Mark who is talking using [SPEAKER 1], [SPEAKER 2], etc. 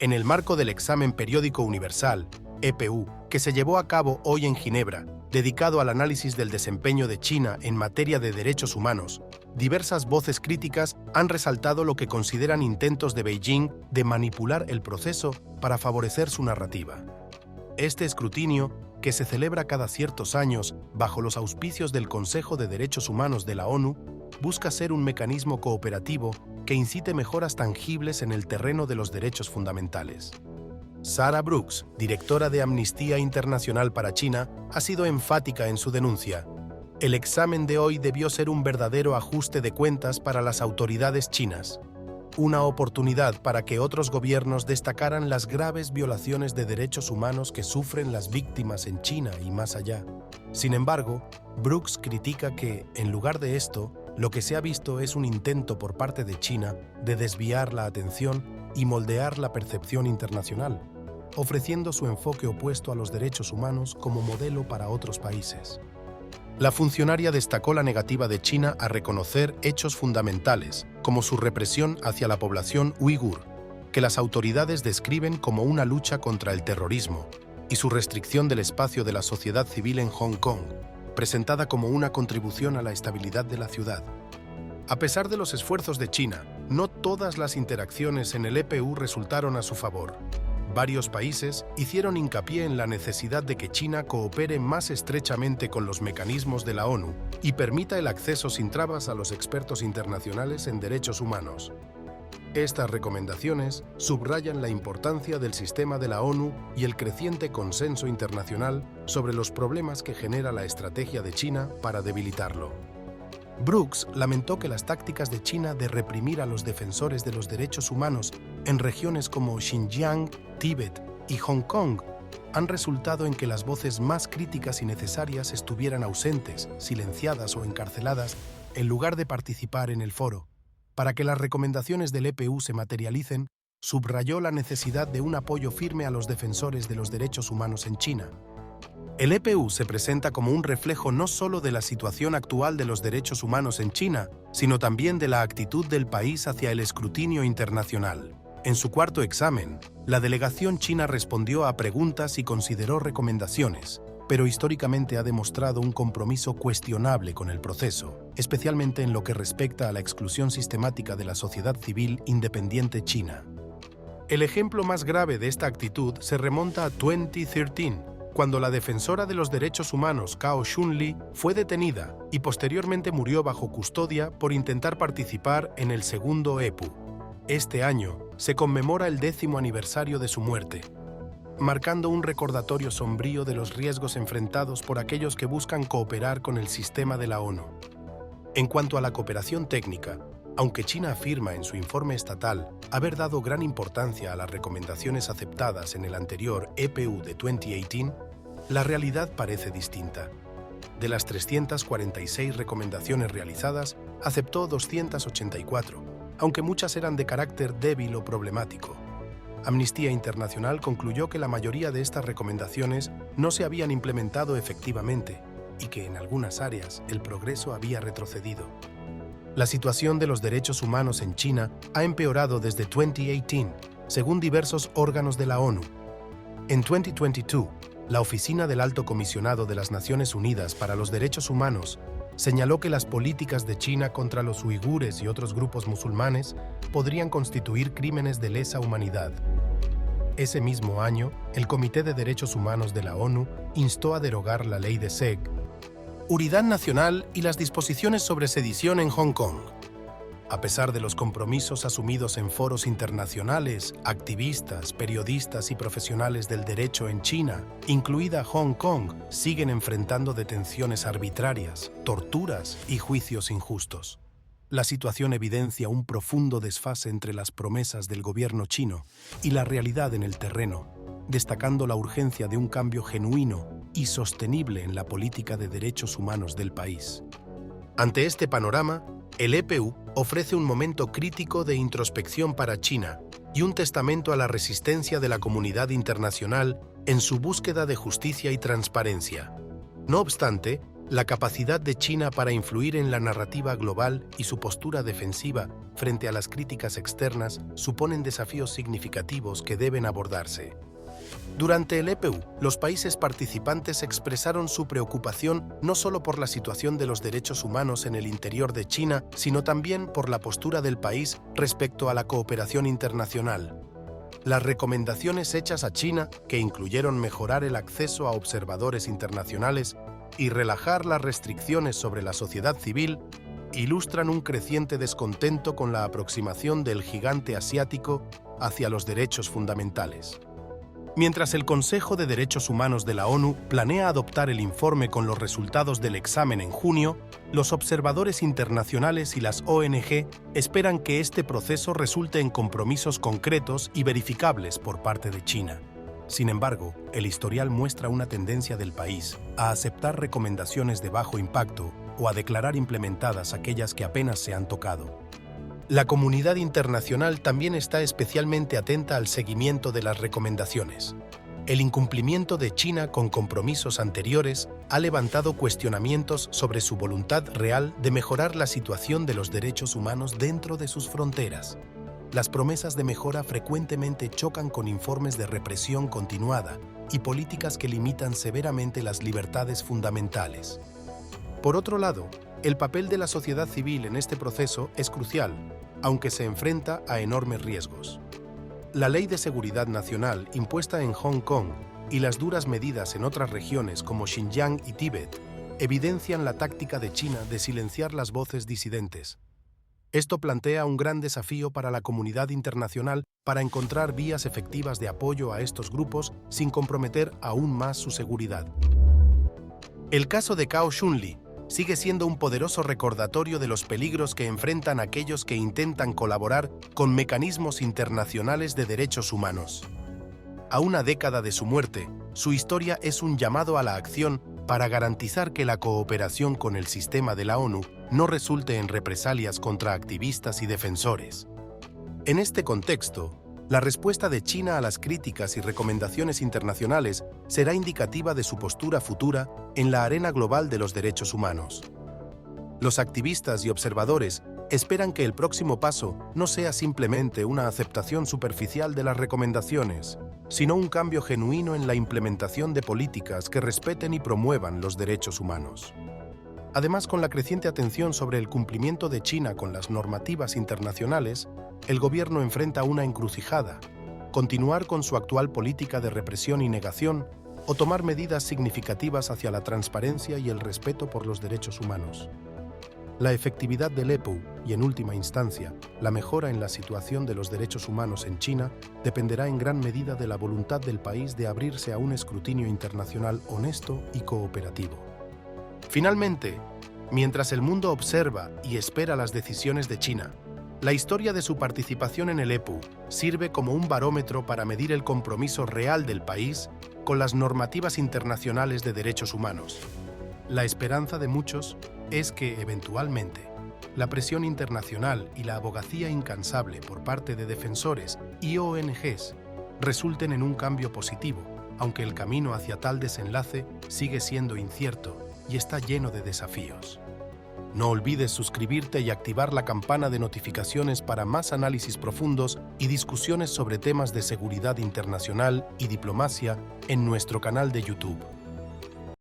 [SPEAKER 1] En el marco del examen periódico universal, EPU, que se llevó a cabo hoy en Ginebra, dedicado al análisis del desempeño de China en materia de derechos humanos, diversas voces críticas han resaltado lo que consideran intentos de Beijing de manipular el proceso para favorecer su narrativa. Este escrutinio, que se celebra cada ciertos años bajo los auspicios del Consejo de Derechos Humanos de la ONU, busca ser un mecanismo cooperativo que incite mejoras tangibles en el terreno de los derechos fundamentales. Sarah Brooks, directora de Amnistía Internacional para China, ha sido enfática en su denuncia. El examen de hoy debió ser un verdadero ajuste de cuentas para las autoridades chinas, una oportunidad para que otros gobiernos destacaran las graves violaciones de derechos humanos que sufren las víctimas en China y más allá. Sin embargo, Brooks critica que, en lugar de esto, lo que se ha visto es un intento por parte de China de desviar la atención y moldear la percepción internacional, ofreciendo su enfoque opuesto a los derechos humanos como modelo para otros países. La funcionaria destacó la negativa de China a reconocer hechos fundamentales, como su represión hacia la población uigur, que las autoridades describen como una lucha contra el terrorismo, y su restricción del espacio de la sociedad civil en Hong Kong, presentada como una contribución a la estabilidad de la ciudad. A pesar de los esfuerzos de China, no todas las interacciones en el EPU resultaron a su favor. Varios países hicieron hincapié en la necesidad de que China coopere más estrechamente con los mecanismos de la ONU y permita el acceso sin trabas a los expertos internacionales en derechos humanos. Estas recomendaciones subrayan la importancia del sistema de la ONU y el creciente consenso internacional sobre los problemas que genera la estrategia de China para debilitarlo. Brooks lamentó que las tácticas de China de reprimir a los defensores de los derechos humanos en regiones como Xinjiang, Tíbet y Hong Kong han resultado en que las voces más críticas y necesarias estuvieran ausentes, silenciadas o encarceladas en lugar de participar en el foro. Para que las recomendaciones del EPU se materialicen, subrayó la necesidad de un apoyo firme a los defensores de los derechos humanos en China. El EPU se presenta como un reflejo no solo de la situación actual de los derechos humanos en China, sino también de la actitud del país hacia el escrutinio internacional. En su cuarto examen, la delegación china respondió a preguntas y consideró recomendaciones, pero históricamente ha demostrado un compromiso cuestionable con el proceso, especialmente en lo que respecta a la exclusión sistemática de la sociedad civil independiente china. El ejemplo más grave de esta actitud se remonta a 2013, cuando la defensora de los derechos humanos Cao Xunli fue detenida y posteriormente murió bajo custodia por intentar participar en el segundo EPU. Este año se conmemora el 10º aniversario de su muerte, marcando un recordatorio sombrío de los riesgos enfrentados por aquellos que buscan cooperar con el sistema de la ONU. En cuanto a la cooperación técnica, aunque China afirma en su informe estatal haber dado gran importancia a las recomendaciones aceptadas en el anterior EPU de 2018, la realidad parece distinta. De las 346 recomendaciones realizadas, aceptó 284, aunque muchas eran de carácter débil o problemático. Amnistía Internacional concluyó que la mayoría de estas recomendaciones no se habían implementado efectivamente y que en algunas áreas el progreso había retrocedido. La situación de los derechos humanos en China ha empeorado desde 2018, según diversos órganos de la ONU. En 2022, la Oficina del Alto Comisionado de las Naciones Unidas para los Derechos Humanos señaló que las políticas de China contra los uigures y otros grupos musulmanes podrían constituir crímenes de lesa humanidad. Ese mismo año, el Comité de Derechos Humanos de la ONU instó a derogar la ley de seguridad nacional y las disposiciones sobre sedición en Hong Kong. A pesar de los compromisos asumidos en foros internacionales, activistas, periodistas y profesionales del derecho en China, incluida Hong Kong, siguen enfrentando detenciones arbitrarias, torturas y juicios injustos. La situación evidencia un profundo desfase entre las promesas del gobierno chino y la realidad en el terreno, destacando la urgencia de un cambio genuino y sostenible en la política de derechos humanos del país. Ante este panorama, el EPU ofrece un momento crítico de introspección para China y un testamento a la resistencia de la comunidad internacional en su búsqueda de justicia y transparencia. No obstante, La capacidad de China para influir en la narrativa global y su postura defensiva frente a las críticas externas suponen desafíos significativos que deben abordarse. Durante el EPU, los países participantes expresaron su preocupación no solo por la situación de los derechos humanos en el interior de China, sino también por la postura del país respecto a la cooperación internacional. Las recomendaciones hechas a China, que incluyeron mejorar el acceso a observadores internacionales y relajar las restricciones sobre la sociedad civil, ilustran un creciente descontento con la aproximación del gigante asiático hacia los derechos fundamentales. Mientras el Consejo de Derechos Humanos de la ONU planea adoptar el informe con los resultados del examen en junio, los observadores internacionales y las ONG esperan que este proceso resulte en compromisos concretos y verificables por parte de China. Sin embargo, el historial muestra una tendencia del país a aceptar recomendaciones de bajo impacto o a declarar implementadas aquellas que apenas se han tocado. La comunidad internacional también está especialmente atenta al seguimiento de las recomendaciones. El incumplimiento de China con compromisos anteriores ha levantado cuestionamientos sobre su voluntad real de mejorar la situación de los derechos humanos dentro de sus fronteras. Las promesas de mejora frecuentemente chocan con informes de represión continuada y políticas que limitan severamente las libertades fundamentales. Por otro lado, el papel de la sociedad civil en este proceso es crucial, aunque se enfrenta a enormes riesgos. La Ley de Seguridad Nacional impuesta en Hong Kong y las duras medidas en otras regiones como Xinjiang y Tíbet evidencian la táctica de China de silenciar las voces disidentes. Esto plantea un gran desafío para la comunidad internacional para encontrar vías efectivas de apoyo a estos grupos sin comprometer aún más su seguridad. El caso de Cao Xunli sigue siendo un poderoso recordatorio de los peligros que enfrentan aquellos que intentan colaborar con mecanismos internacionales de derechos humanos. A una década de su muerte, su historia es un llamado a la acción para garantizar que la cooperación con el sistema de la ONU no resulte en represalias contra activistas y defensores. En este contexto, la respuesta de China a las críticas y recomendaciones internacionales será indicativa de su postura futura en la arena global de los derechos humanos. Los activistas y observadores esperan que el próximo paso no sea simplemente una aceptación superficial de las recomendaciones, sino un cambio genuino en la implementación de políticas que respeten y promuevan los derechos humanos. Además, con la creciente atención sobre el cumplimiento de China con las normativas internacionales, el gobierno enfrenta una encrucijada: continuar con su actual política de represión y negación o tomar medidas significativas hacia la transparencia y el respeto por los derechos humanos. La efectividad del EPU y, en última instancia, la mejora en la situación de los derechos humanos en China dependerá en gran medida de la voluntad del país de abrirse a un escrutinio internacional honesto y cooperativo. Finalmente, mientras el mundo observa y espera las decisiones de China, la historia de su participación en el EPU sirve como un barómetro para medir el compromiso real del país con las normativas internacionales de derechos humanos. La esperanza de muchos es que, eventualmente, la presión internacional y la abogacía incansable por parte de defensores y ONGs resulten en un cambio positivo, aunque el camino hacia tal desenlace sigue siendo incierto y está lleno de desafíos. No olvides suscribirte y activar la campana de notificaciones para más análisis profundos y discusiones sobre temas de seguridad internacional y diplomacia en nuestro canal de YouTube.